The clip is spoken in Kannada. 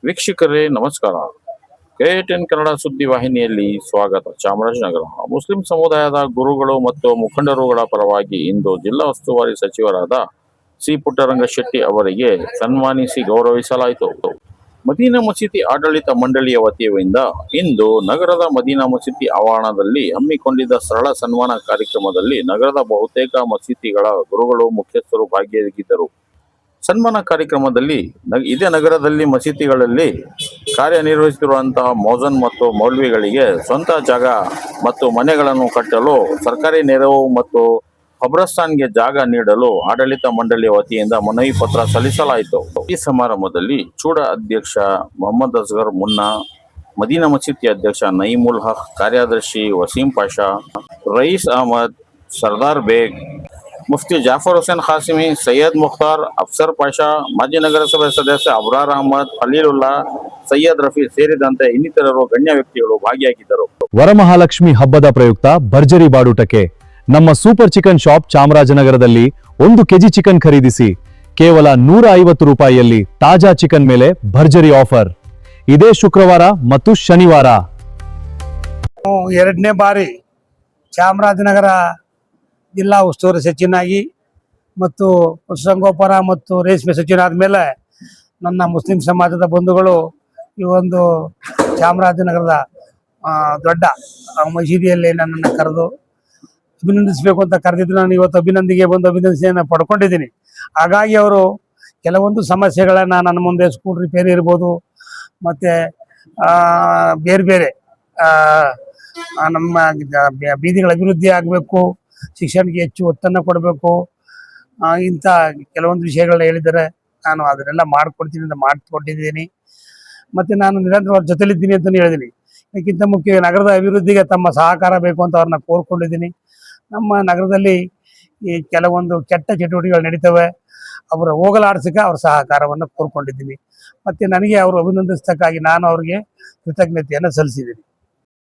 ವೀಕ್ಷಕರೇ ನಮಸ್ಕಾರ. KTN ಕನ್ನಡ ಸುದ್ದಿ ವಾಹಿನಿಯಲ್ಲಿ ಸ್ವಾಗತ. ಚಾಮರಾಜನಗರ ಮುಸ್ಲಿಂ ಸಮುದಾಯದ ಗುರುಗಳು ಮತ್ತು ಮುಖಂಡರುಗಳ ಪರವಾಗಿ ಇಂದು ಜಿಲ್ಲಾ ಉಸ್ತುವಾರಿ ಸಚಿವರಾದ ಸಿ ಪುಟ್ಟರಂಗಶೆಟ್ಟಿ ಅವರಿಗೆ ಸನ್ಮಾನಿಸಿ ಗೌರವಿಸಲಾಯಿತು. ಮದೀನಾ ಮಸೀದಿ ಆಡಳಿತ ಮಂಡಳಿಯ ವತಿಯಿಂದ ಇಂದು ನಗರದ ಮದೀನಾ ಮಸೀದಿ ಆವರಣದಲ್ಲಿ ಹಮ್ಮಿಕೊಂಡಿದ್ದ ಸರಳ ಸನ್ಮಾನ ಕಾರ್ಯಕ್ರಮದಲ್ಲಿ ನಗರದ ಬಹುತೇಕ ಮಸೀದಿಗಳ ಗುರುಗಳು ಮುಖ್ಯಸ್ಥರು ಭಾಗಿಯಾಗಿದ್ದರು. ಸನ್ಮಾನ ಕಾರ್ಯಕ್ರಮದಲ್ಲಿ ಇದೇ ನಗರದಲ್ಲಿ ಮಸೀದಿಗಳಲ್ಲಿ ಕಾರ್ಯನಿರ್ವಹಿಸುತ್ತಿರುವಂತಹ ಮೌಜನ್ ಮತ್ತು ಮೌಲ್ವಿಗಳಿಗೆ ಸ್ವಂತ ಜಾಗ ಮತ್ತು ಮನೆಗಳನ್ನು ಕಟ್ಟಲು ಸರ್ಕಾರಿ ನೆರವು ಮತ್ತು ಖಬ್ರಸ್ತಾನ್ಗೆ ಜಾಗ ನೀಡಲು ಆಡಳಿತ ಮಂಡಳಿಯ ವತಿಯಿಂದ ಮನವಿ ಪತ್ರ ಸಲ್ಲಿಸಲಾಯಿತು. ಈ ಸಮಾರಂಭದಲ್ಲಿ ಚೂಡ ಅಧ್ಯಕ್ಷ ಮೊಹಮ್ಮದ್ ಅಸ್ಗರ್ ಮುನ್ನಾ, ಮದೀನಾ ಮಸೀದಿ ಅಧ್ಯಕ್ಷ ನಯೀಮುಲ್ ಹಕ್, ಕಾರ್ಯದರ್ಶಿ ವಸೀಂ ಪಾಷಾ, ರಯೀಸ್ ಅಹಮದ್, ಸರ್ದಾರ್ ಬೇಗ್, ಮುಫ್ತಿ ಜಾಫರ್ ಹುಸೇನ್ ಖಾಸಿಮಿ, ಸೈಯದ್ ಮುಖ್ತಾರ್, ಅಫ್ಸರ್ ಪಾಷಾ, ಮಾಜಿ ನಗರಸಭೆ ಸದಸ್ಯ ಅಬ್ರಾರ್ ಅಹಮದ್, ಖಲೀಲುಲ್ಲಾ, ಸೈಯದ್ ರಫಿ ಸೇರಿದಂತೆ ಇನ್ನಿತರರು ಗಣ್ಯ ವ್ಯಕ್ತಿಗಳು ಭಾಗಿಯಾಗಿದ್ದರು. ವರಮಹಾಲಕ್ಷ್ಮಿ ಹಬ್ಬದ ಪ್ರಯುಕ್ತ ಭರ್ಜರಿ ಬಾಡೂಟಕ್ಕೆ ನಮ್ಮ ಸೂಪರ್ ಚಿಕನ್ ಶಾಪ್ ಚಾಮರಾಜನಗರದಲ್ಲಿ 1 ಕೆಜಿ ಚಿಕನ್ ಖರೀದಿಸಿ ಕೇವಲ 150 ರೂಪಾಯಿಯಲ್ಲಿ ತಾಜಾ ಚಿಕನ್ ಮೇಲೆ ಭರ್ಜರಿ ಆಫರ್. ಇದೇ ಶುಕ್ರವಾರ ಮತ್ತು ಶನಿವಾರ. ಎರಡನೇ ಬಾರಿ ಚಾಮರಾಜನಗರ ಜಿಲ್ಲಾ ಉಸ್ತುವಾರಿ ಸಚಿವನಾಗಿ ಮತ್ತು ಪಶುಸಂಗೋಪನಾ ಮತ್ತು ರೇಷ್ಮೆ ಸಚಿವನಾದ ಮೇಲೆ ನನ್ನ ಮುಸ್ಲಿಂ ಸಮಾಜದ ಬಂಧುಗಳು ಈ ಒಂದು ಚಾಮರಾಜನಗರದ ದೊಡ್ಡ ಮಸೀದಿಯಲ್ಲಿ ನನ್ನನ್ನು ಕರೆದು ಅಭಿನಂದಿಸಬೇಕು ಅಂತ ಕರೆದಿದ್ದು. ನಾನು ಇವತ್ತು ಅಭಿನಂದಿಗೆ ಬಂದು ಅಭಿನಂದನೆಯನ್ನು ಪಡ್ಕೊಂಡಿದ್ದೀನಿ. ಹಾಗಾಗಿ ಅವರು ಕೆಲವೊಂದು ಸಮಸ್ಯೆಗಳನ್ನು ನನ್ನ ಮುಂದೆ ಸ್ಕೂಲ್ ರಿಪೇರಿ ಇರ್ಬೋದು, ಮತ್ತು ಬೇರೆ ಬೇರೆ ನಮ್ಮ ಬೀದಿಗಳ ಅಭಿವೃದ್ಧಿ ಆಗಬೇಕು, ಶಿಕ್ಷಣಕ್ಕೆ ಹೆಚ್ಚು ಒತ್ತನ್ನು ಕೊಡಬೇಕು, ಇಂಥ ಕೆಲವೊಂದು ವಿಷಯಗಳನ್ನ ಹೇಳಿದ್ದಾರೆ. ನಾನು ಅದನ್ನೆಲ್ಲ ಮಾಡಿಕೊಡ್ತೀನಿ ಅಂತ ಮಾಡಿಕೊಟ್ಟಿದ್ದೀನಿ. ಮತ್ತು ನಾನು ನಿರಂತರವಾಗಿ ಜೊತೆಲಿದ್ದೀನಿ ಅಂತಲೂ ಹೇಳಿದ್ದೀನಿ. ಇದಕ್ಕಿಂತ ಮುಖ್ಯ ನಗರದ ಅಭಿವೃದ್ಧಿಗೆ ತಮ್ಮ ಸಹಕಾರ ಬೇಕು ಅಂತ ಅವ್ರನ್ನ ಕೋರ್ಕೊಂಡಿದ್ದೀನಿ. ನಮ್ಮ ನಗರದಲ್ಲಿ ಈ ಕೆಲವೊಂದು ಕೆಟ್ಟ ಚಟುವಟಿಕೆಗಳು ನಡೀತವೆ, ಅವರ ಹೋಗಲಾಡಿಸಕ್ಕೆ ಅವ್ರ ಸಹಕಾರವನ್ನು ಕೋರ್ಕೊಂಡಿದ್ದೀನಿ. ಮತ್ತು ನನಗೆ ಅವರು ಅಭಿನಂದಿಸಕ್ಕಾಗಿ ನಾನು ಅವ್ರಿಗೆ ಕೃತಜ್ಞತೆಯನ್ನು ಸಲ್ಲಿಸಿದ್ದೀನಿ.